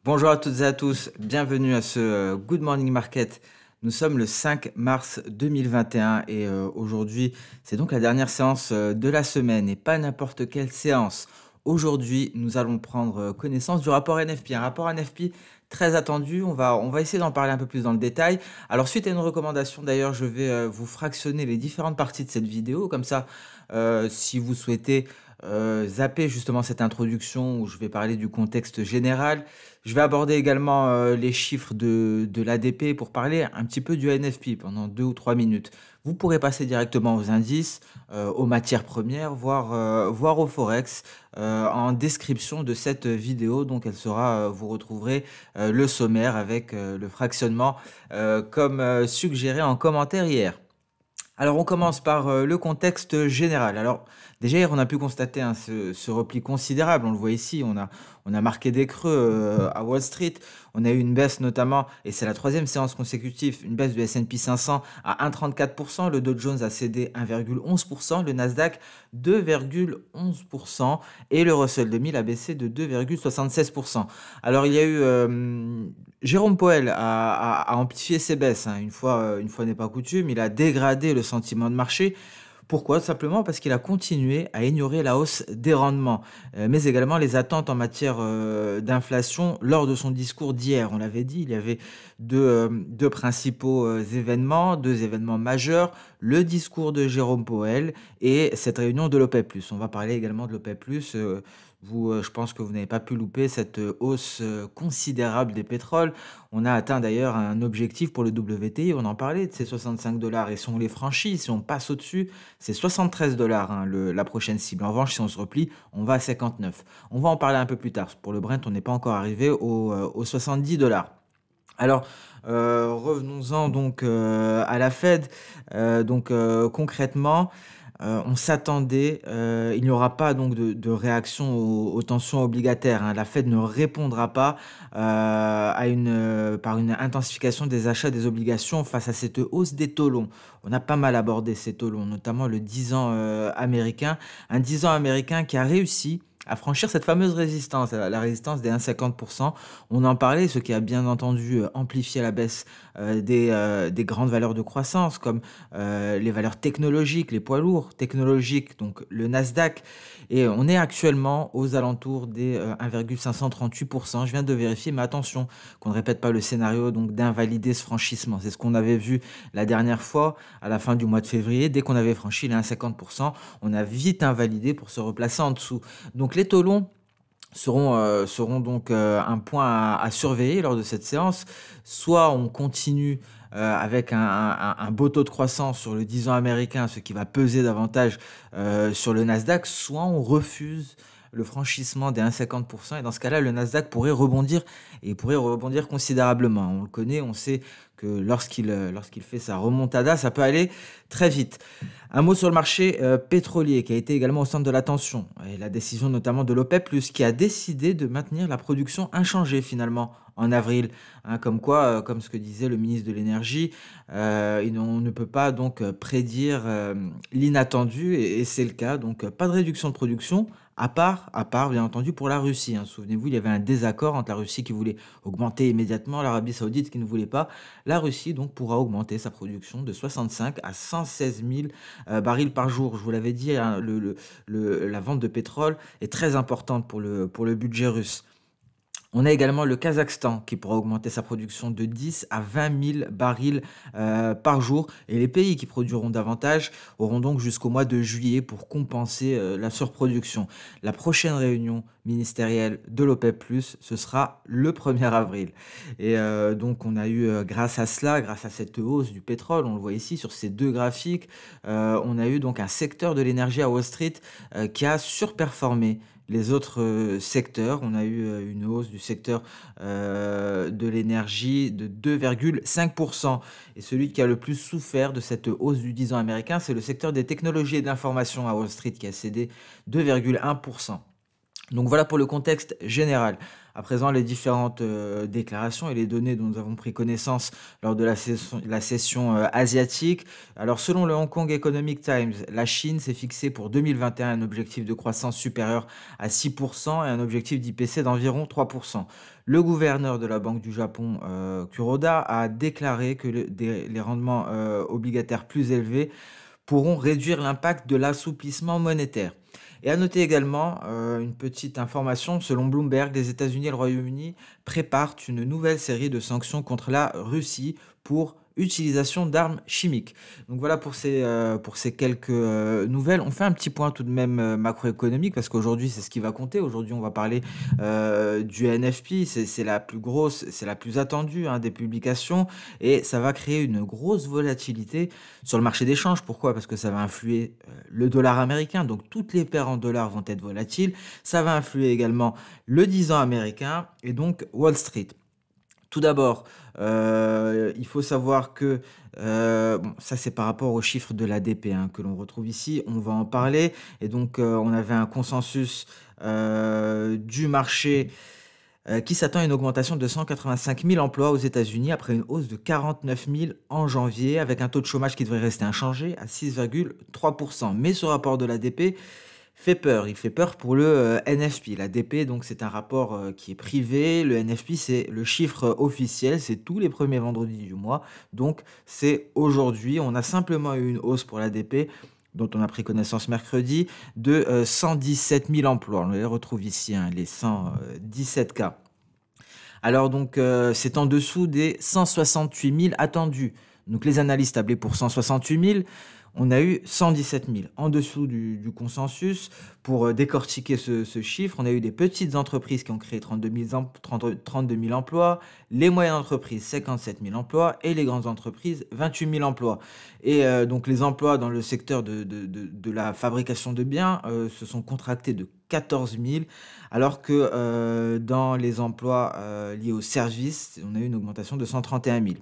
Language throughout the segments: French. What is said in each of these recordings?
Bonjour à toutes et à tous, bienvenue à ce Good Morning Market. Nous sommes le 5 mars 2021 et aujourd'hui, c'est donc la dernière séance de la semaine et pas n'importe quelle séance. Aujourd'hui, nous allons prendre connaissance du rapport NFP, un rapport NFP très attendu. On va essayer d'en parler un peu plus dans le détail. Alors, suite à une recommandation, d'ailleurs, je vais vous fractionner les différentes parties de cette vidéo. Comme ça, si vous souhaitez zapper justement cette introduction où je vais parler du contexte général, je vais aborder également les chiffres de l'ADP pour parler un petit peu du NFP pendant 2 ou 3 minutes. Vous pourrez passer directement aux indices, aux matières premières, voire au Forex en description de cette vidéo. Donc elle sera, vous retrouverez le sommaire avec le fractionnement comme suggéré en commentaire hier. Alors on commence par le contexte général. Alors déjà hier on a pu constater hein, ce repli considérable, on le voit ici, on a marqué des creux à Wall Street, on a eu une baisse notamment, et c'est la troisième séance consécutive, une baisse du S&P 500 à 1,34%, le Dow Jones a cédé 1,11%, le Nasdaq 2,11% et le Russell 2000 a baissé de 2,76%. Alors il y a eu Jérôme Powell a amplifié ses baisses, hein, une fois n'est pas coutume, il a dégradé le sentiment de marché. Pourquoi? Simplement parce qu'il a continué à ignorer la hausse des rendements, mais également les attentes en matière d'inflation lors de son discours d'hier. On l'avait dit, il y avait deux principaux événements, deux événements majeurs, le discours de Jérôme Powell et cette réunion de l'OPEP+. On va parler également de l'OPEP+. Je pense que vous n'avez pas pu louper cette hausse considérable des pétroles. On a atteint d'ailleurs un objectif pour le WTI, on en parlait de ces 65 dollars. Et si on les franchit, si on passe au-dessus, c'est 73 dollars hein, la prochaine cible. En revanche, si on se replie, on va à 59. On va en parler un peu plus tard. Pour le Brent, on n'est pas encore arrivé aux 70 dollars. Alors, revenons-en donc à la Fed. Concrètement, on s'attendait, il n'y aura pas donc de réaction aux tensions obligataires, hein. La Fed ne répondra pas par une intensification des achats des obligations face à cette hausse des taux longs. On a pas mal abordé ces taux longs, notamment le 10 ans américain. Un 10 ans américain qui a réussi à franchir cette fameuse résistance, la résistance des 1,50%. On en parlait, ce qui a bien entendu amplifié la baisse des grandes valeurs de croissance, comme les valeurs technologiques, les poids lourds technologiques, donc le Nasdaq. Et on est actuellement aux alentours des 1,538%. Je viens de vérifier, mais attention, qu'on ne répète pas le scénario donc d'invalider ce franchissement. C'est ce qu'on avait vu la dernière fois, à la fin du mois de février. Dès qu'on avait franchi les 1,50%, on a vite invalidé pour se replacer en dessous. Donc les taux longs seront donc un point à surveiller lors de cette séance. Soit on continue avec un beau taux de croissance sur le 10 ans américain, ce qui va peser davantage sur le Nasdaq, soit on refuse le franchissement des 1,50%. Et dans ce cas-là, le Nasdaq pourrait rebondir et pourrait rebondir considérablement. On le connaît, on sait que lorsqu'il fait sa remontada, ça peut aller très vite. Un mot sur le marché pétrolier qui a été également au centre de l'attention. Et la décision notamment de l'OPEP+, qui a décidé de maintenir la production inchangée finalement en avril. Hein, comme quoi, comme ce que disait le ministre de l'Énergie, on ne peut pas donc prédire l'inattendu et c'est le cas. Donc pas de réduction de production, à part bien entendu pour la Russie. Hein. Souvenez-vous, il y avait un désaccord entre la Russie qui voulait augmenter immédiatement, l'Arabie Saoudite qui ne voulait pas. La Russie donc pourra augmenter sa production de 65 à 116 000 barils par jour. Je vous l'avais dit, hein, la vente de pétrole est très importante pour le budget russe. On a également le Kazakhstan qui pourra augmenter sa production de 10 à 20 000 barils par jour. Et les pays qui produiront davantage auront donc jusqu'au mois de juillet pour compenser la surproduction. La prochaine réunion ministérielle de l'OPEP+, ce sera le 1er avril. Et donc on a eu, grâce à cela, grâce à cette hausse du pétrole, on le voit ici sur ces deux graphiques, on a eu donc un secteur de l'énergie à Wall Street qui a surperformé les autres secteurs. On a eu une hausse du secteur de l'énergie de 2,5%. Et celui qui a le plus souffert de cette hausse du 10 ans américain, c'est le secteur des technologies et d'information à Wall Street qui a cédé 2,1%. Donc voilà pour le contexte général. À présent, les différentes déclarations et les données dont nous avons pris connaissance lors de la session asiatique. Alors, selon le Hong Kong Economic Times, la Chine s'est fixée pour 2021 un objectif de croissance supérieur à 6% et un objectif d'IPC d'environ 3%. Le gouverneur de la Banque du Japon, Kuroda, a déclaré que les rendements obligataires plus élevés pourront réduire l'impact de l'assouplissement monétaire. Et à noter également une petite information, selon Bloomberg, les États-Unis et le Royaume-Uni préparent une nouvelle série de sanctions contre la Russie pour utilisation d'armes chimiques. Donc voilà pour ces quelques nouvelles. On fait un petit point tout de même macroéconomique parce qu'aujourd'hui c'est ce qui va compter. Aujourd'hui on va parler du NFP, c'est la plus grosse, c'est la plus attendue hein, des publications et ça va créer une grosse volatilité sur le marché des changes. Pourquoi? Parce que ça va influer le dollar américain, donc toutes les paires en dollars vont être volatiles. Ça va influer également le 10 ans américain et donc Wall Street. Tout d'abord, il faut savoir que, bon, ça c'est par rapport aux chiffres de l'ADP hein, que l'on retrouve ici, on va en parler. Et donc, on avait un consensus du marché qui s'attend à une augmentation de 185 000 emplois aux États-Unis après une hausse de 49 000 en janvier, avec un taux de chômage qui devrait rester inchangé à 6,3%. Mais ce rapport de l'ADP fait peur. Il fait peur pour le NFP. L'ADP, donc, c'est un rapport qui est privé. Le NFP, c'est le chiffre officiel. C'est tous les premiers vendredis du mois. Donc, c'est aujourd'hui. On a simplement eu une hausse pour l'ADP dont on a pris connaissance mercredi, de 117 000 emplois. On les retrouve ici, hein, les 117 cas. Alors donc, c'est en dessous des 168 000 attendus. Donc les analystes tablaient pour 168 000. On a eu 117 000 en dessous du consensus. Pour décortiquer ce chiffre, on a eu des petites entreprises qui ont créé 32 000 emplois, les moyennes entreprises 57 000 emplois et les grandes entreprises 28 000 emplois. Et donc les emplois dans le secteur de la fabrication de biens se sont contractés de 14 000, alors que dans les emplois liés aux services, on a eu une augmentation de 131 000.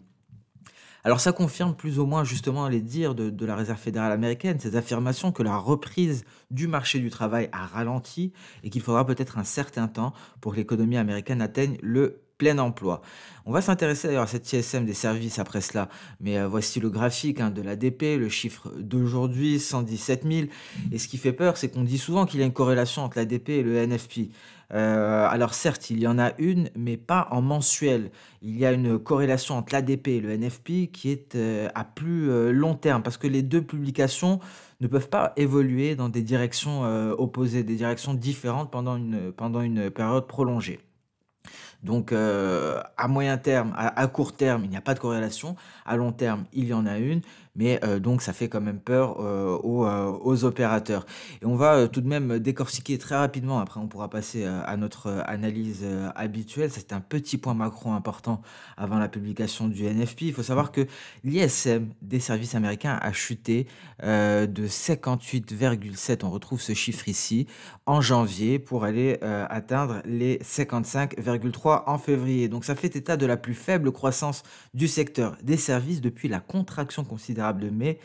Alors ça confirme plus ou moins justement les dires de la Réserve fédérale américaine, ces affirmations que la reprise du marché du travail a ralenti et qu'il faudra peut-être un certain temps pour que l'économie américaine atteigne le plein emploi. On va s'intéresser d'ailleurs à cette ISM des services après cela, mais voici le graphique hein, de l'ADP, le chiffre d'aujourd'hui, 117 000. Et ce qui fait peur, c'est qu'on dit souvent qu'il y a une corrélation entre l'ADP et le NFP. Alors certes, il y en a une, mais pas en mensuel. Il y a une corrélation entre l'ADP et le NFP qui est à plus long terme, parce que les deux publications ne peuvent pas évoluer dans des directions opposées, des directions différentes pendant une période prolongée. Donc, à moyen terme, à court terme, il n'y a pas de corrélation. À long terme, il y en a une. Mais donc, ça fait quand même peur aux opérateurs. Et on va tout de même décortiquer très rapidement. Après, on pourra passer à notre analyse habituelle. C'est un petit point macro important avant la publication du NFP. Il faut savoir que l'ISM des services américains a chuté de 58,7. On retrouve ce chiffre ici en janvier pour aller atteindre les 55,3 en février. Donc ça fait état de la plus faible croissance du secteur des services depuis la contraction considérable de mai,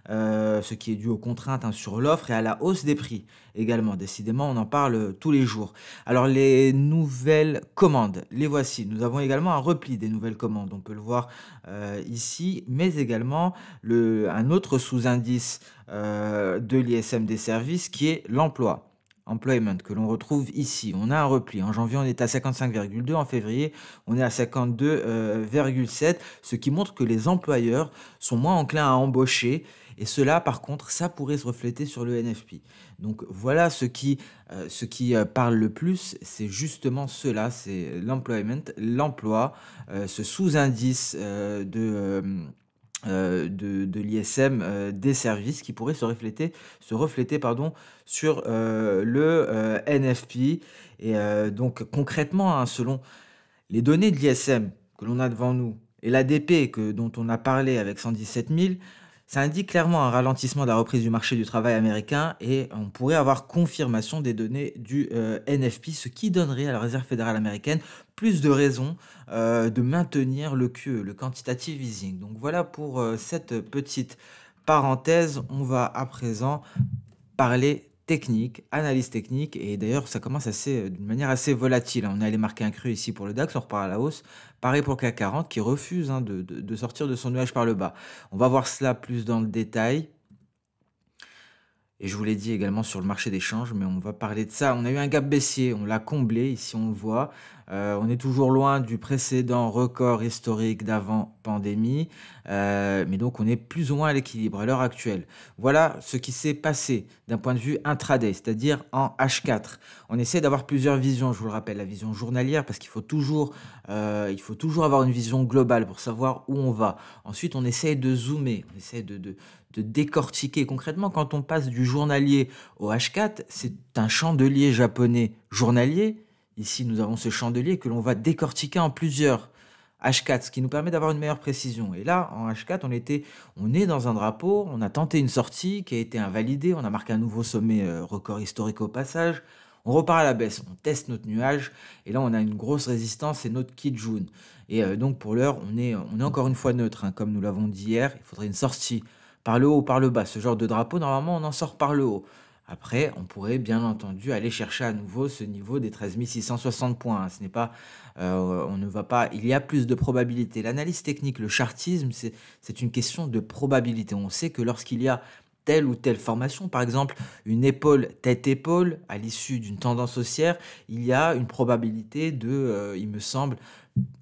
ce qui est dû aux contraintes hein, sur l'offre et à la hausse des prix également. Décidément, on en parle tous les jours. Alors les nouvelles commandes, les voici. Nous avons également un repli des nouvelles commandes, on peut le voir ici, mais également un autre sous-indice de l'ISM des services qui est l'emploi. Employment, que l'on retrouve ici. On a un repli. En janvier, on est à 55,2. En février, on est à 52,7. Ce qui montre que les employeurs sont moins enclins à embaucher. Et cela, par contre, ça pourrait se refléter sur le NFP. Donc voilà ce qui parle le plus. C'est justement cela. C'est l'employment, l'emploi, ce sous-indice de l'ISM des services qui pourrait se refléter sur le NFP. Et donc concrètement, hein, selon les données de l'ISM que l'on a devant nous et l'ADP dont on a parlé avec 117 000, ça indique clairement un ralentissement de la reprise du marché du travail américain et on pourrait avoir confirmation des données du NFP, ce qui donnerait à la Réserve fédérale américaine plus de raisons de maintenir le QE, le quantitative easing. Donc voilà pour cette petite parenthèse. On va à présent parler technique, analyse technique, et d'ailleurs ça commence d'une manière assez volatile, hein. On est allé marquer un cru ici pour le DAX, on repart à la hausse. Pareil pour le CAC 40 qui refuse, hein, de sortir de son nuage par le bas. On va voir cela plus dans le détail. Et je vous l'ai dit également sur le marché des changes, mais on va parler de ça. On a eu un gap baissier, on l'a comblé, ici on le voit. On est toujours loin du précédent record historique d'avant pandémie, mais donc on est plus ou moins à l'équilibre à l'heure actuelle. Voilà ce qui s'est passé d'un point de vue intraday, c'est-à-dire en H4. On essaie d'avoir plusieurs visions, je vous le rappelle, la vision journalière, parce qu'il faut toujours avoir une vision globale pour savoir où on va. Ensuite, on essaie de zoomer, on essaie de décortiquer concrètement. Quand on passe du journalier au H4, c'est un chandelier japonais journalier. Ici, nous avons ce chandelier que l'on va décortiquer en plusieurs H4, ce qui nous permet d'avoir une meilleure précision. Et là, en H4, on est dans un drapeau, on a tenté une sortie qui a été invalidée, on a marqué un nouveau sommet record historique au passage. On repart à la baisse, on teste notre nuage, et là on a une grosse résistance, c'est notre Kijun. Et donc pour l'heure, on est encore une fois neutre, hein, comme nous l'avons dit hier, il faudrait une sortie par le haut ou par le bas. Ce genre de drapeau, normalement, on en sort par le haut. Après, on pourrait bien entendu aller chercher à nouveau ce niveau des 13 660 points, hein. Ce n'est pas, on ne va pas, il y a plus de probabilité. L'analyse technique, le chartisme, c'est une question de probabilité. On sait que lorsqu'il y a telle ou telle formation, par exemple une épaule tête-épaule à l'issue d'une tendance haussière, il y a une probabilité il me semble,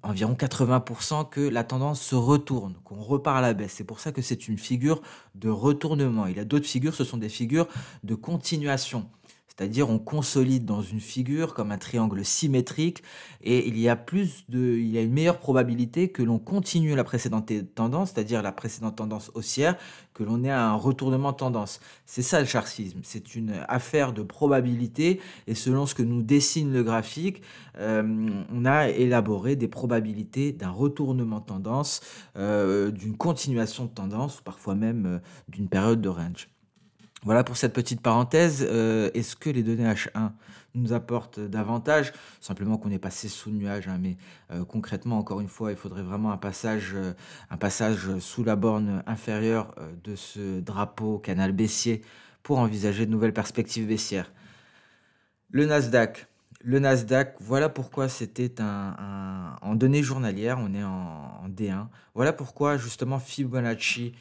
environ 80% que la tendance se retourne, qu'on repart à la baisse. C'est pour ça que c'est une figure de retournement. Il y a d'autres figures, ce sont des figures de continuation. C'est-à-dire on consolide dans une figure comme un triangle symétrique, et il y a une meilleure probabilité que l'on continue la précédente tendance, c'est-à-dire la précédente tendance haussière, que l'on ait un retournement de tendance. C'est ça le chartisme, c'est une affaire de probabilité, et selon ce que nous dessine le graphique, on a élaboré des probabilités d'un retournement de tendance, d'une continuation de tendance, ou parfois même d'une période de range. Voilà pour cette petite parenthèse. Est-ce que les données H1 nous apportent davantage? Simplement qu'on est passé sous le nuage, hein, mais concrètement, encore une fois, il faudrait vraiment un passage sous la borne inférieure de ce drapeau canal baissier pour envisager de nouvelles perspectives baissières. Le Nasdaq. Le Nasdaq, voilà pourquoi c'était en données journalières, on est en D1. Voilà pourquoi justement Fibonacci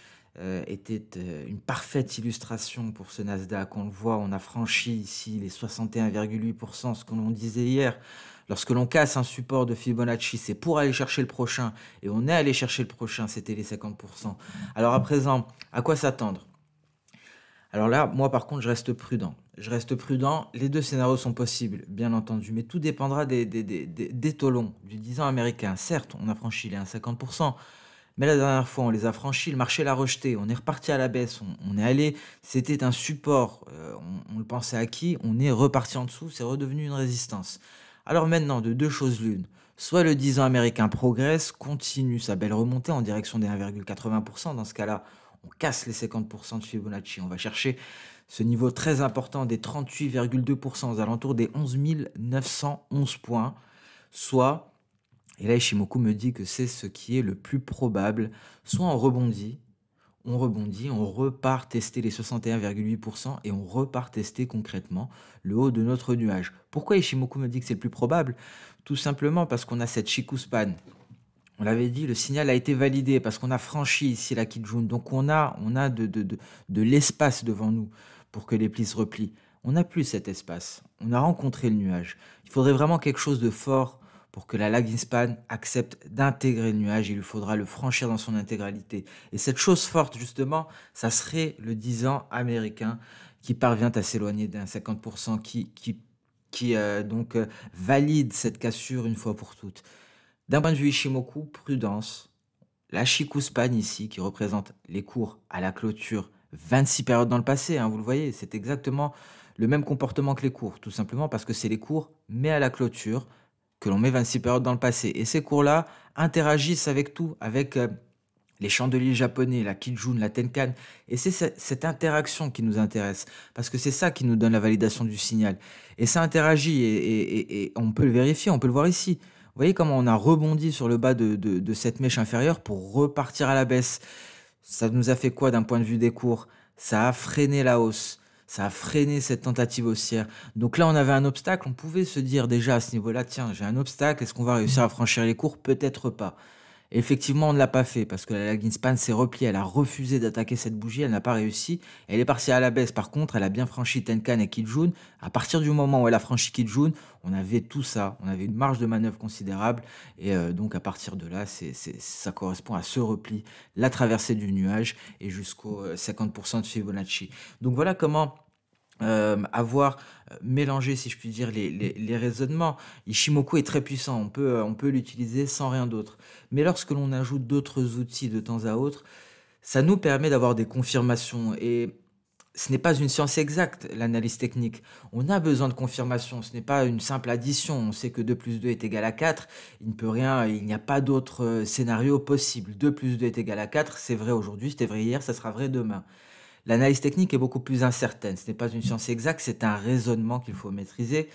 était une parfaite illustration pour ce Nasdaq. On le voit, on a franchi ici les 61,8%, ce que l'on disait hier. Lorsque l'on casse un support de Fibonacci, c'est pour aller chercher le prochain, et on est allé chercher le prochain, c'était les 50%. Alors à présent, à quoi s'attendre? Alors là, moi par contre, je reste prudent. Je reste prudent, les deux scénarios sont possibles, bien entendu, mais tout dépendra des taux longs, du 10 ans américain. Certes, on a franchi les 1,50%, mais la dernière fois, on les a franchis, le marché l'a rejeté, on est reparti à la baisse, on est allé, c'était un support, on le pensait acquis, on est reparti en dessous, c'est redevenu une résistance. Alors maintenant, de deux choses l'une, soit le 10 ans américain progresse, continue sa belle remontée en direction des 1,80%, dans ce cas-là, on casse les 50% de Fibonacci, on va chercher ce niveau très important des 38,2% aux alentours des 11 911 points, soit, et là Ishimoku me dit que c'est ce qui est le plus probable, soit on repart tester les 61,8% et on repart tester concrètement le haut de notre nuage. Pourquoi Ishimoku me dit que c'est le plus probable? Tout simplement parce qu'on a cette Chikuspan. On l'avait dit, le signal a été validé parce qu'on a franchi ici la Kijun. Donc on a de l'espace devant nous pour que les plis se replient. On n'a plus cet espace. On a rencontré le nuage. Il faudrait vraiment quelque chose de fort pour que la lagging span accepte d'intégrer le nuage. Il lui faudra le franchir dans son intégralité. Et cette chose forte, justement, ça serait le 10 ans américain qui parvient à s'éloigner d'un 50%, qui valide cette cassure une fois pour toutes. D'un point de vue Ishimoku, prudence. La Chikuspan ici, qui représente les cours à la clôture, 26 périodes dans le passé, hein, vous le voyez, c'est exactement le même comportement que les cours, tout simplement parce que c'est les cours, mais à la clôture, que l'on met 26 périodes dans le passé. Et ces cours-là interagissent avec tout, avec les chandeliers japonais, la Kijun, la Tenkan. Et c'est cette interaction qui nous intéresse, parce que c'est ça qui nous donne la validation du signal. Et ça interagit, et on peut le vérifier, on peut le voir ici. Vous voyez comment on a rebondi sur le bas de cette mèche inférieure pour repartir à la baisse. Ça nous a fait quoi d'un point de vue des cours? Ça a freiné la hausse. Ça a freiné cette tentative haussière. Donc là, on avait un obstacle. On pouvait se dire déjà à ce niveau-là, tiens, j'ai un obstacle. Est-ce qu'on va réussir à franchir les cours? Peut-être pas. Et effectivement, on ne l'a pas fait parce que la Greenspan s'est repliée. Elle a refusé d'attaquer cette bougie. Elle n'a pas réussi. Elle est partie à la baisse. Par contre, elle a bien franchi Tenkan et Kijun. À partir du moment où elle a franchi Kijun, on avait tout ça. On avait une marge de manœuvre considérable. Et donc, à partir de là, ça correspond à ce repli, la traversée du nuage et jusqu'au 50% de Fibonacci. Donc, voilà comment avoir mélangé, si je puis dire, les raisonnements. Ishimoku est très puissant, on peut l'utiliser sans rien d'autre. Mais lorsque l'on ajoute d'autres outils de temps à autre, ça nous permet d'avoir des confirmations. Et ce n'est pas une science exacte, l'analyse technique. On a besoin de confirmation, ce n'est pas une simple addition. On sait que 2 plus 2 est égal à 4. Il ne peut rien, il n'y a pas d'autre scénario possible. 2 plus 2 est égal à 4, c'est vrai aujourd'hui, c'était vrai hier, ça sera vrai demain. L'analyse technique est beaucoup plus incertaine. Ce n'est pas une science exacte, c'est un raisonnement qu'il faut maîtriser.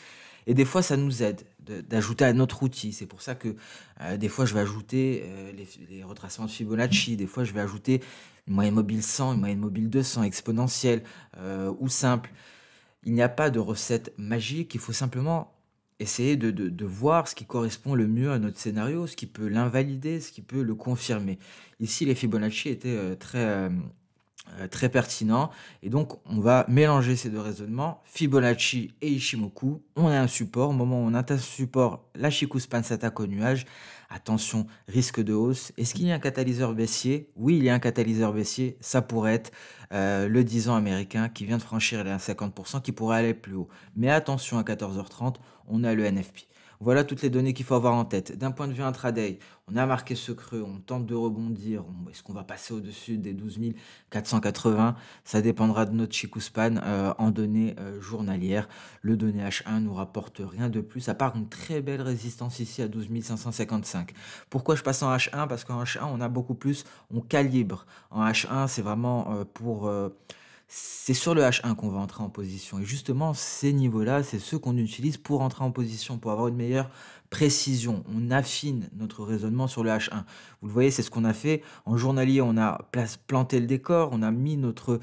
Et des fois, ça nous aide d'ajouter un autre outil. C'est pour ça que des fois, je vais ajouter les retracements de Fibonacci. Des fois, je vais ajouter une moyenne mobile 100, une moyenne mobile 200, exponentielle ou simple. Il n'y a pas de recette magique. Il faut simplement essayer de voir ce qui correspond le mieux à notre scénario, ce qui peut l'invalider, ce qui peut le confirmer. Ici, les Fibonacci étaient très pertinent. Et donc, on va mélanger ces deux raisonnements, Fibonacci et Ishimoku. On a un support. Au moment où on atteint ce support, la Chikou-span s'attaque au nuage. Attention, risque de hausse. Est-ce qu'il y a un catalyseur baissier? Oui, il y a un catalyseur baissier. Ça pourrait être le 10 ans américain qui vient de franchir les 50%, qui pourrait aller plus haut. Mais attention, à 14h30, on a le NFP. Voilà toutes les données qu'il faut avoir en tête. D'un point de vue intraday, on a marqué ce creux, on tente de rebondir. Est-ce qu'on va passer au-dessus des 12 480? Ça dépendra de notre Chikou-span en données journalières. Le donné H1 nous rapporte rien de plus, à part une très belle résistance ici à 12 555. Pourquoi je passe en H1? Parce qu'en H1, on a beaucoup plus, on calibre. En H1, c'est vraiment c'est sur le H1 qu'on va entrer en position. Et justement, ces niveaux-là, c'est ceux qu'on utilise pour entrer en position, pour avoir une meilleure précision. On affine notre raisonnement sur le H1. Vous le voyez, c'est ce qu'on a fait. En journalier, on a planté le décor, on a mis notre,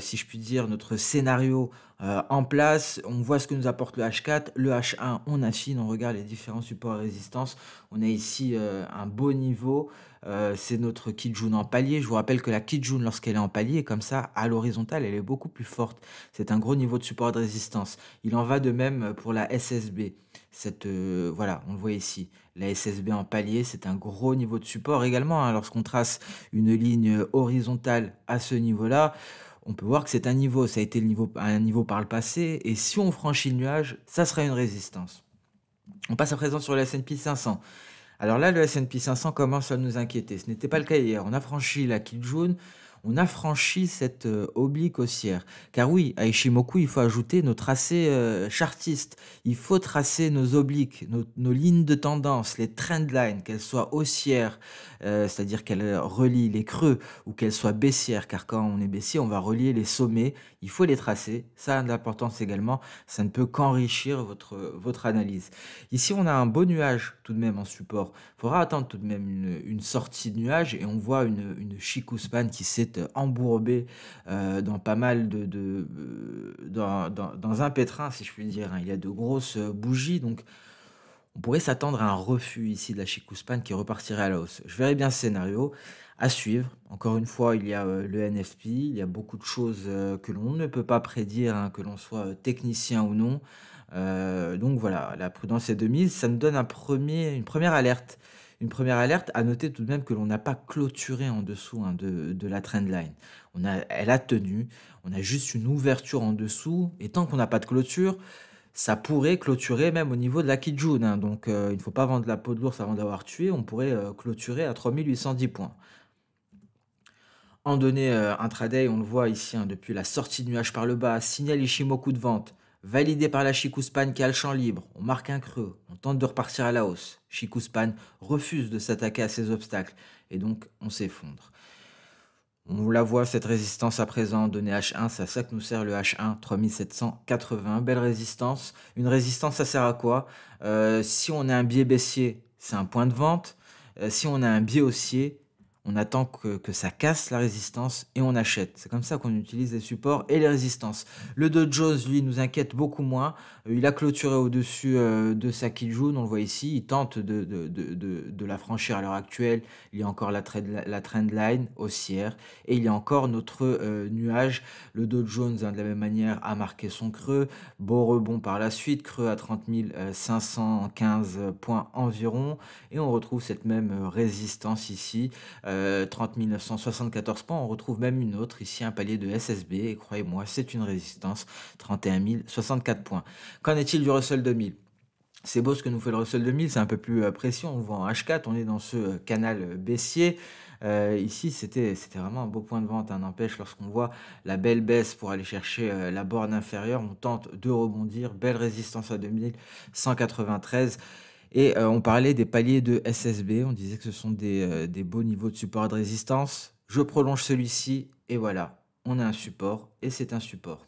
si je puis dire, notre scénario en place. On voit ce que nous apporte le H4. Le H1, on affine, on regarde les différents supports et résistances. On a ici un beau niveau. C'est notre Kijun en palier. Je vous rappelle que la Kijun, lorsqu'elle est en palier, comme ça, à l'horizontale, elle est beaucoup plus forte. C'est un gros niveau de support et de résistance. Il en va de même pour la SSB. Voilà, on le voit ici. La SSB en palier, c'est un gros niveau de support également. Hein. Lorsqu'on trace une ligne horizontale à ce niveau-là, on peut voir que c'est un niveau. Ça a été un niveau par le passé. Et si on franchit le nuage, ça sera une résistance. On passe à présent sur le S&P 500. Alors là, le S&P 500 commence à nous inquiéter. Ce n'était pas le cas hier. On a franchi la Kijun, on a franchi cette oblique haussière. Car oui, à Ishimoku, il faut ajouter nos tracés chartistes. Il faut tracer nos obliques, nos lignes de tendance, les trendlines, qu'elles soient haussières, c'est-à-dire qu'elles relient les creux, ou qu'elles soient baissières. Car quand on est baissier, on va relier les sommets. Il faut les tracer. Ça a de l'importance également. Ça ne peut qu'enrichir votre analyse. Ici, on a un beau nuage tout de même en support. Il faudra attendre tout de même une sortie de nuage et on voit une Chikou-span qui s'est embourbée dans pas mal dans un pétrin, si je puis dire. Hein. Il y a de grosses bougies, donc on pourrait s'attendre à un refus ici de la Chikou-span qui repartirait à la hausse. Je verrai bien ce scénario à suivre. Encore une fois, il y a le NFP, il y a beaucoup de choses que l'on ne peut pas prédire, hein, que l'on soit technicien ou non. Donc voilà, la prudence est de mise. Ça nous donne une première alerte. Une première alerte, à noter tout de même que l'on n'a pas clôturé en dessous hein, de la trendline. Elle a tenu, on a juste une ouverture en dessous, et tant qu'on n'a pas de clôture, ça pourrait clôturer même au niveau de la Kijun. Hein. Donc il ne faut pas vendre la peau de l'ours avant d'avoir tué, on pourrait clôturer à 3810 points. En données intraday, on le voit ici, hein, depuis la sortie de nuage par le bas, signal Ishimoku de vente, validé par la Chikou-span qui a le champ libre, on marque un creux, on tente de repartir à la hausse. Chikou-span refuse de s'attaquer à ces obstacles et donc on s'effondre. On la voit cette résistance à présent, donnée H1, c'est à ça que nous sert le H1, 3780, belle résistance. Une résistance, ça sert à quoi? Si on a un biais baissier, c'est un point de vente. Si on a un biais haussier, on attend que ça casse la résistance et on achète. C'est comme ça qu'on utilise les supports et les résistances. Le Dow Jones, lui, nous inquiète beaucoup moins. Il a clôturé au-dessus de sa Kijun, on le voit ici. Il tente de la franchir à l'heure actuelle. Il y a encore la trend line haussière et il y a encore notre nuage. Le Dow Jones, hein, de la même manière, a marqué son creux. Beau rebond par la suite, creux à 30 515 points environ. Et on retrouve cette même résistance ici, 30 974 points. On retrouve même une autre ici, un palier de SSB. Et croyez-moi, c'est une résistance, 31 064 points. Qu'en est-il du Russell 2000? C'est beau ce que nous fait le Russell 2000, c'est un peu plus précis, on le voit en H4, on est dans ce canal baissier. Ici, c'était vraiment un beau point de vente, hein, n'empêche, lorsqu'on voit la belle baisse pour aller chercher la borne inférieure, on tente de rebondir, belle résistance à 2193. Et on parlait des paliers de SSB, on disait que ce sont des beaux niveaux de support et de résistance. Je prolonge celui-ci, et voilà, on a un support, et c'est un support.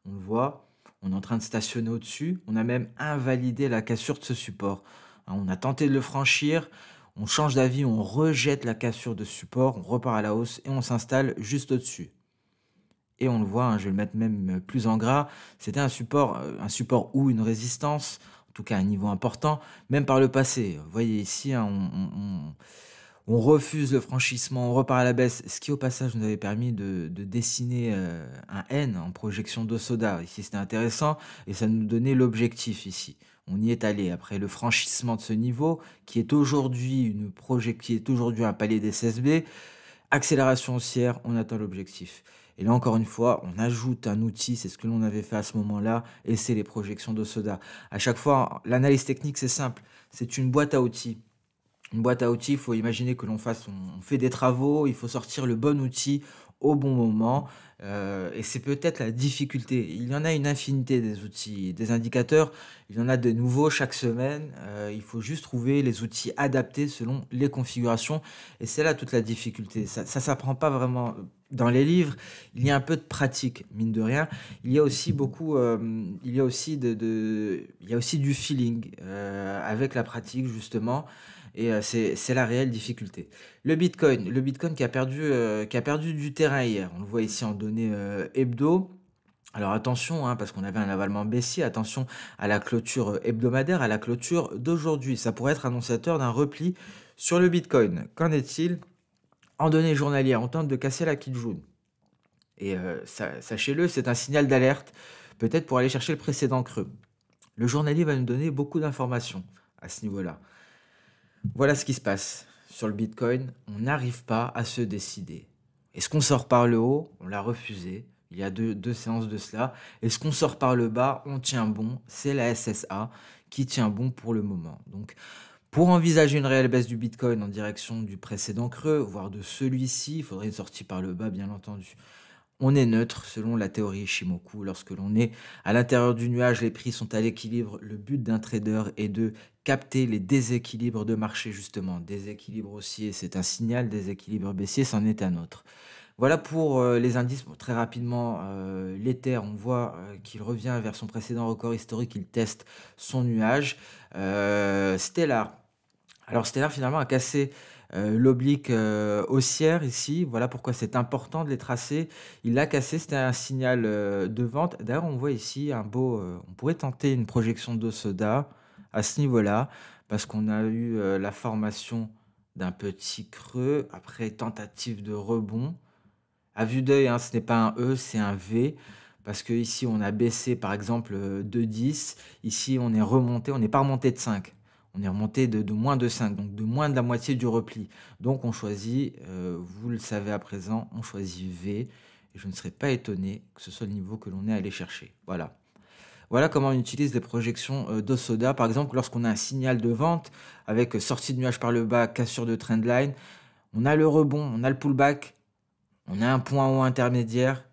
On le voit, on est en train de stationner au-dessus, on a même invalidé la cassure de ce support. Hein, on a tenté de le franchir, on change d'avis, on rejette la cassure de support, on repart à la hausse, et on s'installe juste au-dessus. Et on le voit, hein, je vais le mettre même plus en gras, c'était un support ou une résistance, en tout cas un niveau important, même par le passé. Vous voyez ici, hein, on refuse le franchissement, on repart à la baisse, ce qui au passage nous avait permis de dessiner un N en projection de soda. Ici c'était intéressant et ça nous donnait l'objectif ici. On y est allé après le franchissement de ce niveau qui est aujourd'hui un palier d'SSB. Accélération haussière, on atteint l'objectif. Et là, encore une fois, on ajoute un outil, c'est ce que l'on avait fait à ce moment-là, et c'est les projections de soda. À chaque fois, l'analyse technique, c'est simple. C'est une boîte à outils. Une boîte à outils, il faut imaginer que on fait des travaux, il faut sortir le bon outil au bon moment. Et c'est peut-être la difficulté. Il y en a une infinité des outils, des indicateurs. Il y en a de nouveaux chaque semaine. Il faut juste trouver les outils adaptés selon les configurations. Et c'est là toute la difficulté. Ça s'apprend pas vraiment dans les livres. Il y a un peu de pratique, mine de rien. Il y a aussi beaucoup, il y a aussi il y a aussi du feeling avec la pratique justement. Et c'est la réelle difficulté. Le Bitcoin qui a perdu du terrain hier. On le voit ici en données hebdo. Alors attention, hein, parce qu'on avait un avalement baissier, attention à la clôture hebdomadaire, à la clôture d'aujourd'hui. Ça pourrait être annonciateur d'un repli sur le Bitcoin. Qu'en est-il? En données journalières, on tente de casser la Kijun. Et sachez-le, c'est un signal d'alerte, peut-être pour aller chercher le précédent creux. Le journalier va nous donner beaucoup d'informations à ce niveau-là. Voilà ce qui se passe sur le Bitcoin. On n'arrive pas à se décider. Est-ce qu'on sort par le haut? On l'a refusé. Il y a deux séances de cela. Est-ce qu'on sort par le bas? On tient bon. C'est la SSA qui tient bon pour le moment. Donc, pour envisager une réelle baisse du Bitcoin en direction du précédent creux, voire de celui-ci, il faudrait une sortie par le bas, bien entendu. On est neutre selon la théorie Ishimoku. Lorsque l'on est à l'intérieur du nuage, les prix sont à l'équilibre. Le but d'un trader est de capter les déséquilibres de marché justement. Déséquilibre haussier, c'est un signal. Déséquilibre baissier, c'en est un autre. Voilà pour les indices. Bon, très rapidement, l'Ether, on voit qu'il revient vers son précédent record historique. Il teste son nuage. Stellar. Alors Stellar finalement a cassé l'oblique haussière ici. Voilà pourquoi c'est important de les tracer. Il l'a cassé, c'était un signal de vente. D'ailleurs, on voit ici un beau... on pourrait tenter une projection de soda à ce niveau-là, parce qu'on a eu la formation d'un petit creux après tentative de rebond. À vue d'œil, hein, ce n'est pas un E, c'est un V. Parce que ici on a baissé par exemple de 10. Ici, on est remonté, on n'est pas remonté de 5. On est remonté de moins de 5, donc de moins de la moitié du repli. Donc on choisit, vous le savez à présent, on choisit V. Et je ne serais pas étonné que ce soit le niveau que l'on est allé chercher. Voilà. Voilà comment on utilise les projections d'Osoda. Par exemple, lorsqu'on a un signal de vente avec sortie de nuage par le bas, cassure de trendline, on a le rebond, on a le pullback, on a un point haut intermédiaire.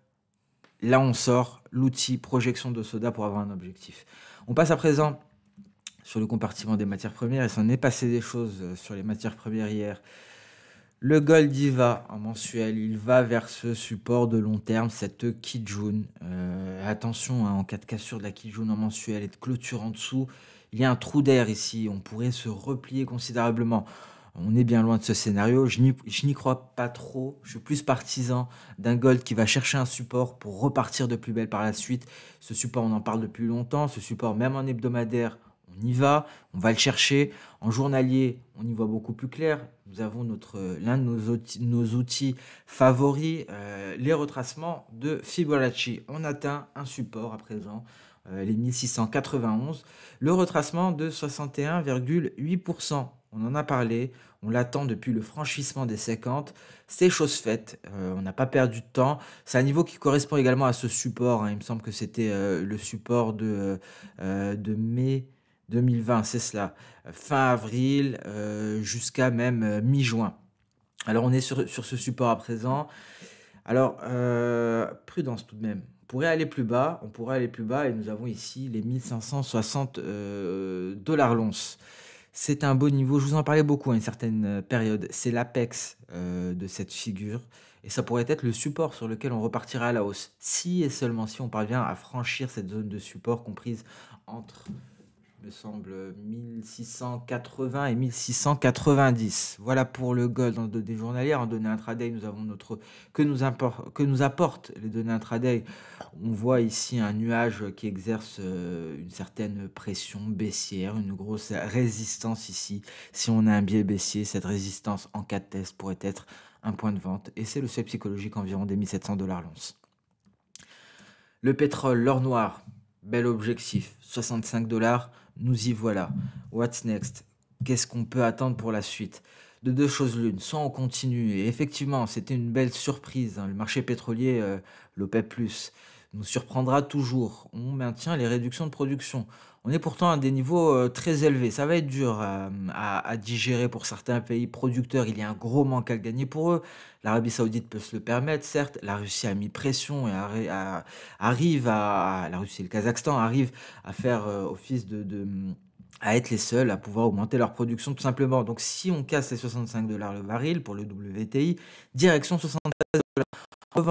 Là, on sort l'outil projection d'Osoda pour avoir un objectif. On passe à présent sur le compartiment des matières premières. Il s'en est passé des choses sur les matières premières hier. Le gold y va en mensuel, il va vers ce support de long terme, cette Kijun. Attention, hein, en cas de cassure de la Kijun en mensuel et de clôture en dessous, il y a un trou d'air ici, on pourrait se replier considérablement. On est bien loin de ce scénario. Je n'y crois pas trop. Je suis plus partisan d'un gold qui va chercher un support pour repartir de plus belle par la suite. Ce support, on en parle depuis longtemps. Ce support, même en hebdomadaire, on y va. On va le chercher. En journalier, on y voit beaucoup plus clair. Nous avons l'un de nos outils favoris, les retracements de Fibonacci. On atteint un support à présent, les 1691. Le retracement de 61,8%. On en a parlé, on l'attend depuis le franchissement des 50. C'est chose faite, on n'a pas perdu de temps. C'est un niveau qui correspond également à ce support, hein. Il me semble que c'était le support de mai 2020, c'est cela. Fin avril jusqu'à même mi-juin. Alors on est sur ce support à présent. Alors, prudence tout de même. On pourrait aller plus bas et nous avons ici les 1560 dollars l'once. C'est un beau niveau, je vous en parlais beaucoup à une certaine période. C'est l'apex de cette figure et ça pourrait être le support sur lequel on repartira à la hausse. Si et seulement si on parvient à franchir cette zone de support comprise entre, il me semble, 1680 et 1690. Voilà pour le gold en données journalières. En données intraday, nous avons que nous apportent les données intraday. On voit ici un nuage qui exerce une certaine pression baissière, une grosse résistance ici. Si on a un biais baissier, cette résistance en cas de test pourrait être un point de vente. Et c'est le seuil psychologique environ des 1700 dollars l'once. Le pétrole, l'or noir, bel objectif, 65 dollars, nous y voilà. What's next? Qu'est-ce qu'on peut attendre pour la suite? De deux choses l'une, soit on continue, et effectivement, c'était une belle surprise, hein. Le marché pétrolier, l'OPEP+, nous surprendra toujours. On maintient les réductions de production. On est pourtant à des niveaux très élevés. Ça va être dur à digérer pour certains pays producteurs. Il y a un gros manque à gagner pour eux. L'Arabie Saoudite peut se le permettre, certes. La Russie a mis pression et la Russie et le Kazakhstan arrivent à faire office à être les seuls à pouvoir augmenter leur production tout simplement. Donc si on casse les 65 dollars le baril pour le WTI, direction 73 dollars. En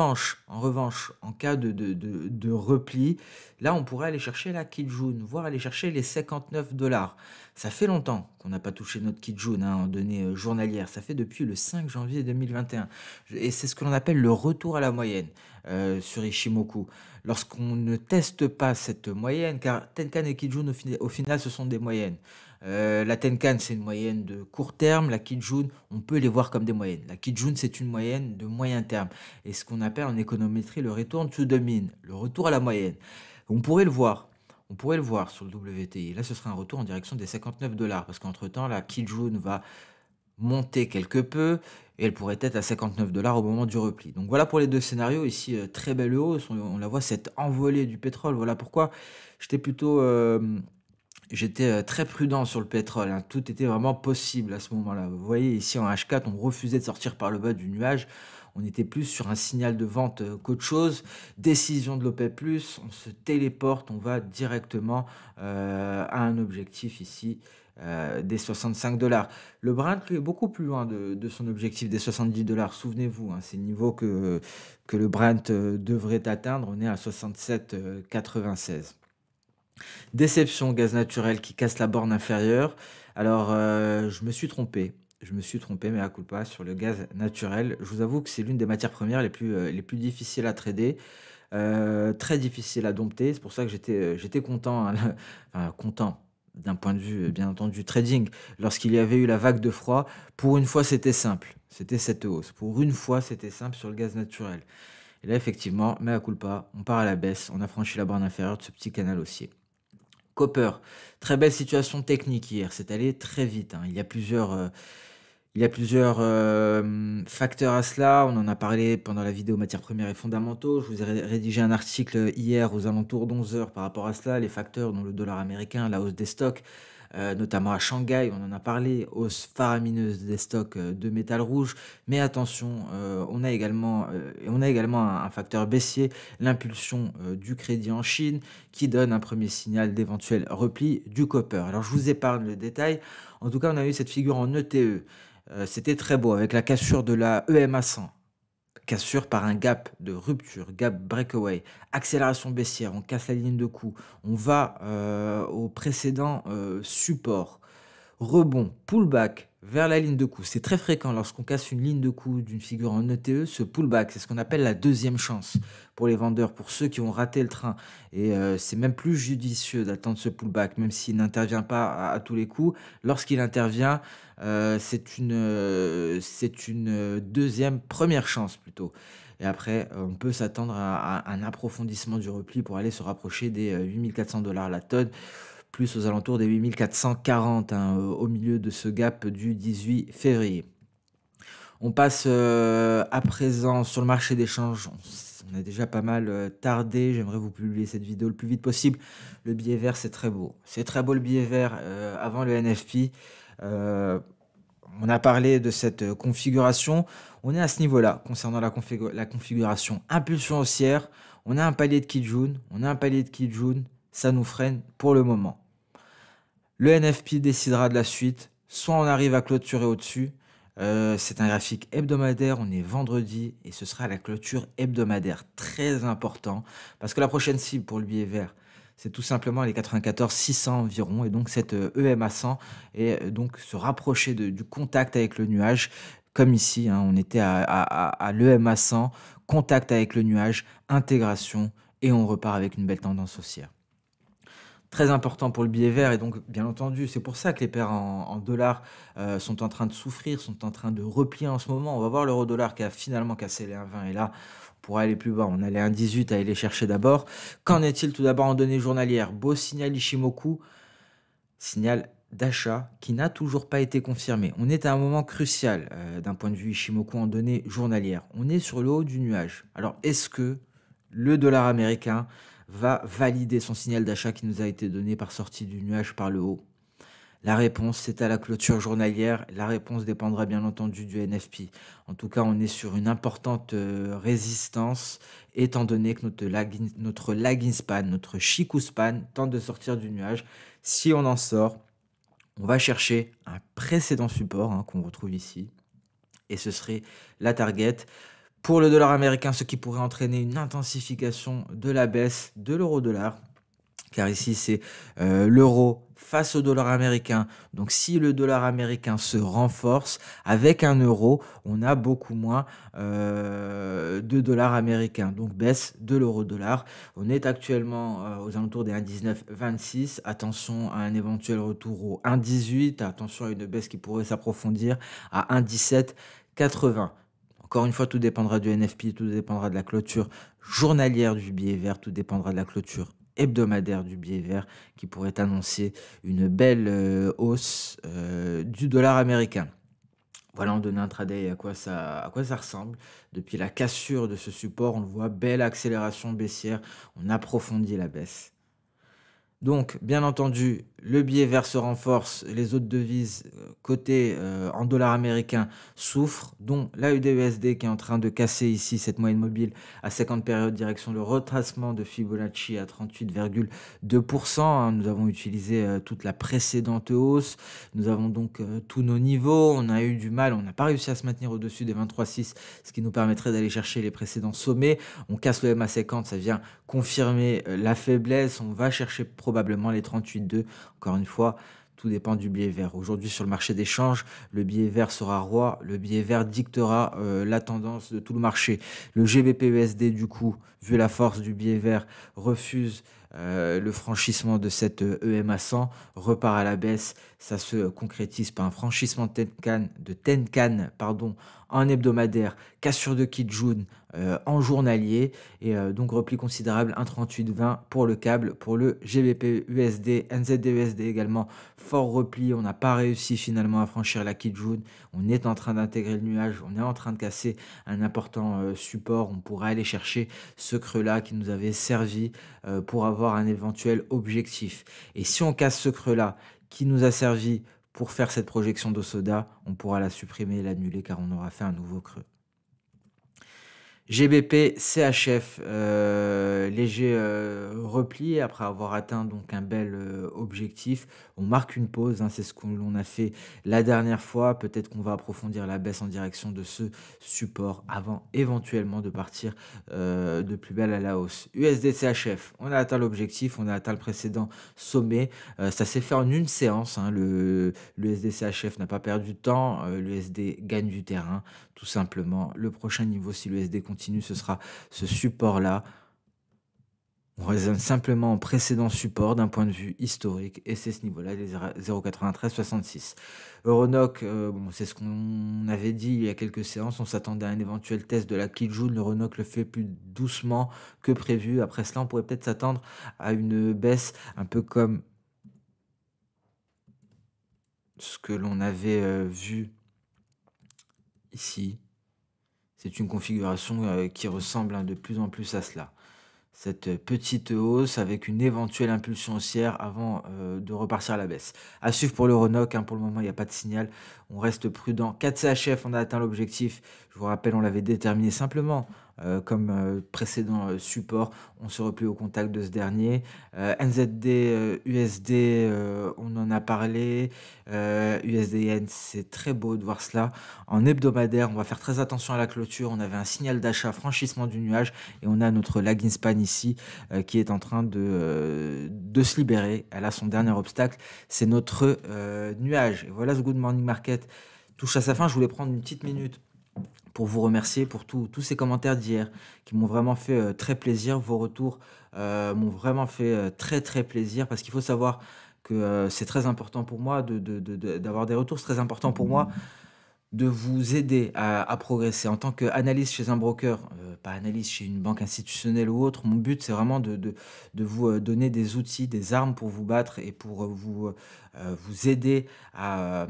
revanche, en cas de repli, là, on pourrait aller chercher la Kijun, voire aller chercher les 59 dollars. Ça fait longtemps qu'on n'a pas touché notre Kijun, hein, en données journalières. Ça fait depuis le 5 janvier 2021. Et c'est ce que l'on appelle le retour à la moyenne sur Ishimoku. Lorsqu'on ne teste pas cette moyenne, car Tenkan et Kijun, au final, ce sont des moyennes. La Tenkan, c'est une moyenne de court terme. La Kijun, on peut les voir comme des moyennes. La Kijun, c'est une moyenne de moyen terme. Et ce qu'on appelle en économétrie le return to the mean, le retour à la moyenne. On pourrait le voir. On pourrait le voir sur le WTI. Là, ce serait un retour en direction des 59 dollars. Parce qu'entre-temps, la Kijun va monter quelque peu et elle pourrait être à 59 dollars au moment du repli. Donc voilà pour les deux scénarios. Ici, très belle hausse. On la voit, cette envolée du pétrole. Voilà pourquoi j'étais plutôt... j'étais très prudent sur le pétrole, hein. Tout était vraiment possible à ce moment-là. Vous voyez ici en H4, on refusait de sortir par le bas du nuage. On était plus sur un signal de vente qu'autre chose. Décision de l'OPEP+, on se téléporte, on va directement à un objectif ici des 65 dollars. Le Brent, lui, est beaucoup plus loin de son objectif des 70 dollars. Souvenez-vous, hein, c'est le niveau que le Brent devrait atteindre. On est à 67,96. Déception, gaz naturel qui casse la borne inférieure. Alors, je me suis trompé. Je me suis trompé, mais à coup pas sur le gaz naturel. Je vous avoue que c'est l'une des matières premières les plus difficiles à trader, très difficile à dompter. C'est pour ça que j'étais content, hein, enfin, content d'un point de vue, bien entendu, trading. Lorsqu'il y avait eu la vague de froid, pour une fois, c'était simple. C'était cette hausse. Pour une fois, c'était simple sur le gaz naturel. Et là, effectivement, mais à coup pas, on part à la baisse. On a franchi la borne inférieure de ce petit canal haussier. Copper, très belle situation technique hier, c'est allé très vite, hein. Il y a plusieurs facteurs à cela. On en a parlé pendant la vidéo matières premières et fondamentaux. Je vous ai rédigé un article hier aux alentours d'11 heures par rapport à cela. Les facteurs dont le dollar américain, la hausse des stocks, notamment à Shanghai, on en a parlé, hausse faramineuse des stocks de métal rouge. Mais attention, on a également un facteur baissier, l'impulsion du crédit en Chine, qui donne un premier signal d'éventuel repli du copper. Alors je vous épargne le détail. En tout cas, on a eu cette figure en ETE. C'était très beau avec la cassure de la EMA 100. Cassure par un gap de rupture, gap breakaway, accélération baissière, on casse la ligne de coup, on va au précédent support. Rebond, pullback vers la ligne de coup. C'est très fréquent lorsqu'on casse une ligne de coup d'une figure en ETE, ce pullback, c'est ce qu'on appelle la deuxième chance pour les vendeurs, pour ceux qui ont raté le train. Et c'est même plus judicieux d'attendre ce pullback, même s'il n'intervient pas à tous les coups. Lorsqu'il intervient, c'est une deuxième, première chance plutôt. Et après, on peut s'attendre à un approfondissement du repli pour aller se rapprocher des 8 400 $ la tonne, plus aux alentours des 8 440, hein, au milieu de ce gap du 18 février. On passe à présent sur le marché des changes. On a déjà pas mal tardé. J'aimerais vous publier cette vidéo le plus vite possible. Le billet vert, c'est très beau. C'est très beau le billet vert avant le NFP. Euh, on a parlé de cette configuration. On est à ce niveau-là concernant la configuration. Impulsion haussière. On a un palier de Kijun. On a un palier de Kijun. Ça nous freine pour le moment. Le NFP décidera de la suite. Soit on arrive à clôturer au-dessus. C'est un graphique hebdomadaire. On est vendredi et ce sera la clôture hebdomadaire. Très important parce que la prochaine cible pour le billet vert, c'est tout simplement les 94 600 environ, et donc cette EMA 100, et donc se rapprocher du contact avec le nuage, comme ici, hein, on était à l'EMA 100, contact avec le nuage, intégration, et on repart avec une belle tendance haussière. Très important pour le billet vert, et donc bien entendu, c'est pour ça que les paires en dollars sont en train de souffrir, sont en train de replier en ce moment. On va voir l'euro-dollar qui a finalement cassé les 1,20, et là, on pourra aller plus bas. On allait 1,18 à aller chercher d'abord. Qu'en est-il tout d'abord en données journalières? Beau signal Ishimoku, signal d'achat qui n'a toujours pas été confirmé. On est à un moment crucial d'un point de vue Ishimoku en données journalières. On est sur le haut du nuage. Alors, est-ce que le dollar américain va valider son signal d'achat qui nous a été donné par sortie du nuage par le haut? La réponse, c'est à la clôture journalière. La réponse dépendra bien entendu du NFP. En tout cas, on est sur une importante résistance, étant donné que notre lagging span, notre Chikou span, tente de sortir du nuage. Si on en sort, on va chercher un précédent support, hein, qu'on retrouve ici, et ce serait la target. Pour le dollar américain, ce qui pourrait entraîner une intensification de la baisse de l'euro-dollar, car ici c'est l'euro face au dollar américain. Donc si le dollar américain se renforce, avec un euro, on a beaucoup moins de dollars américains. Donc baisse de l'euro-dollar. On est actuellement aux alentours des 1,1926. Attention à un éventuel retour au 1,18. Attention à une baisse qui pourrait s'approfondir à 1,1780. Encore une fois, tout dépendra du NFP, tout dépendra de la clôture journalière du billet vert, tout dépendra de la clôture hebdomadaire du billet vert qui pourrait annoncer une belle hausse du dollar américain. Voilà en données intraday à quoi ça ressemble. Depuis la cassure de ce support, on le voit, belle accélération baissière, on approfondit la baisse. Donc, bien entendu, le billet vert se renforce, les autres devises cotées en dollars américains souffrent, dont l'AUD-USD qui est en train de casser ici cette moyenne mobile à 50 périodes, direction le retracement de Fibonacci à 38,2%. Hein. Nous avons utilisé toute la précédente hausse, nous avons donc tous nos niveaux, on a eu du mal, on n'a pas réussi à se maintenir au-dessus des 23,6, ce qui nous permettrait d'aller chercher les précédents sommets. On casse le MA50, ça vient confirmer la faiblesse, on va chercher probablement les 38,2. Encore une fois, tout dépend du billet vert. Aujourd'hui, sur le marché des changes, le billet vert sera roi. Le billet vert dictera la tendance de tout le marché. Le GBP-USD, du coup, vu la force du billet vert, refuse le franchissement de cette EMA 100, repart à la baisse. Ça se concrétise par un franchissement de Tenkan, en hebdomadaire, cassure de Kijun en journalier, et donc repli considérable 1,3820 pour le câble. Pour le GBP USD, NZD USD également, fort repli. On n'a pas réussi finalement à franchir la Kijun. On est en train d'intégrer le nuage, on est en train de casser un important support. On pourrait aller chercher ce creux là qui nous avait servi pour avoir un éventuel objectif. Et si on casse ce creux là qui nous a servi pour faire cette projection d'Osoda, on pourra la supprimer et l'annuler car on aura fait un nouveau creux. GBP, CHF, léger, repli après avoir atteint donc un bel, objectif. On marque une pause, hein, c'est ce qu'on l'on a fait la dernière fois. Peut-être qu'on va approfondir la baisse en direction de ce support avant éventuellement de partir, de plus belle à la hausse. USD CHF, on a atteint l'objectif, on a atteint le précédent sommet, ça s'est fait en une séance, hein, le l'USD CHF n'a pas perdu de temps, l'USD gagne du terrain tout simplement. Le prochain niveau, si l'USD continue, ce sera ce support-là. On raisonne simplement en précédent support d'un point de vue historique et c'est ce niveau-là, les 0,9366. Euronoc, bon, c'est ce qu'on avait dit il y a quelques séances. On s'attendait à un éventuel test de la Kijun. L'Euronoc le fait plus doucement que prévu. Après cela, on pourrait peut-être s'attendre à une baisse un peu comme ce que l'on avait vu ici. C'est une configuration qui ressemble, hein, de plus en plus à cela. Cette petite hausse avec une éventuelle impulsion haussière avant de repartir à la baisse. À suivre pour l'Euronoc, hein, pour le moment, il n'y a pas de signal. On reste prudent. 4 CHF, on a atteint l'objectif. Je vous rappelle, on l'avait déterminé simplement comme précédent support. On se replie au contact de ce dernier. NZD, USD, on en a parlé. USDN, c'est très beau de voir cela. En hebdomadaire, on va faire très attention à la clôture. On avait un signal d'achat, franchissement du nuage. Et on a notre lagging span ici qui est en train de se libérer. Elle a son dernier obstacle, c'est notre nuage. Et voilà, ce Good Morning Market touche à sa fin. Je voulais prendre une petite minute pour vous remercier pour tous ces commentaires d'hier qui m'ont vraiment fait très plaisir. Vos retours m'ont vraiment fait très très plaisir parce qu'il faut savoir que c'est très important pour moi d'avoir des retours. C'est très important pour moi de vous aider à progresser. En tant qu'analyste chez un broker, pas analyste chez une banque institutionnelle ou autre, mon but, c'est vraiment de vous donner des outils, des armes pour vous battre et pour vous aider à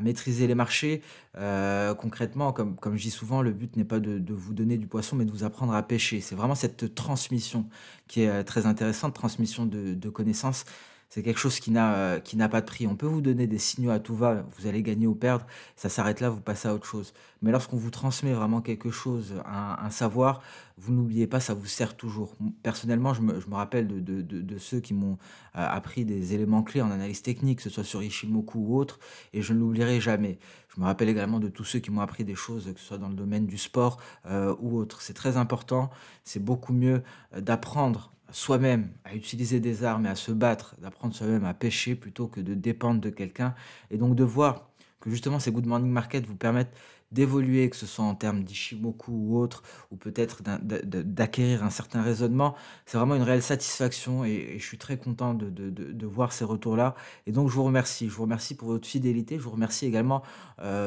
maîtriser les marchés. Concrètement, comme je dis souvent, le but n'est pas de vous donner du poisson, mais de vous apprendre à pêcher. C'est vraiment cette transmission qui est très intéressante, transmission de connaissances. C'est quelque chose qui n'a pas de prix. On peut vous donner des signaux à tout va, vous allez gagner ou perdre, ça s'arrête là, vous passez à autre chose. Mais lorsqu'on vous transmet vraiment quelque chose, un savoir, vous n'oubliez pas, ça vous sert toujours. Personnellement, je me rappelle de ceux qui m'ont appris des éléments clés en analyse technique, que ce soit sur Ishimoku ou autre, et je ne l'oublierai jamais. Je me rappelle également de tous ceux qui m'ont appris des choses, que ce soit dans le domaine du sport ou autre. C'est très important, c'est beaucoup mieux d'apprendre soi-même à utiliser des armes et à se battre, d'apprendre soi-même à pêcher plutôt que de dépendre de quelqu'un. Et donc de voir que justement ces Good Morning Market vous permettent d'évoluer, que ce soit en termes d'Ishimoku ou autre, ou peut-être d'acquérir un certain raisonnement, c'est vraiment une réelle satisfaction et je suis très content de voir ces retours-là. Et donc je vous remercie. Je vous remercie pour votre fidélité. Je vous remercie également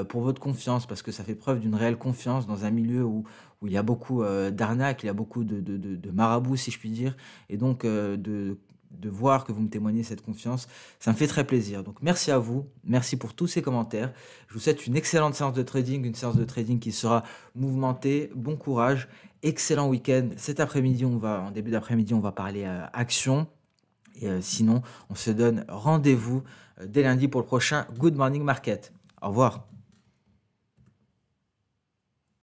pour votre confiance parce que ça fait preuve d'une réelle confiance dans un milieu où il y a beaucoup d'arnaques, il y a beaucoup de marabouts, si je puis dire. Et donc de voir que vous me témoignez cette confiance, ça me fait très plaisir. Donc merci à vous, merci pour tous ces commentaires. Je vous souhaite une excellente séance de trading, une séance de trading qui sera mouvementée. Bon courage, excellent week-end. Cet après-midi, en début d'après-midi, on va parler action. Et sinon, on se donne rendez-vous dès lundi pour le prochain Good Morning Market. Au revoir.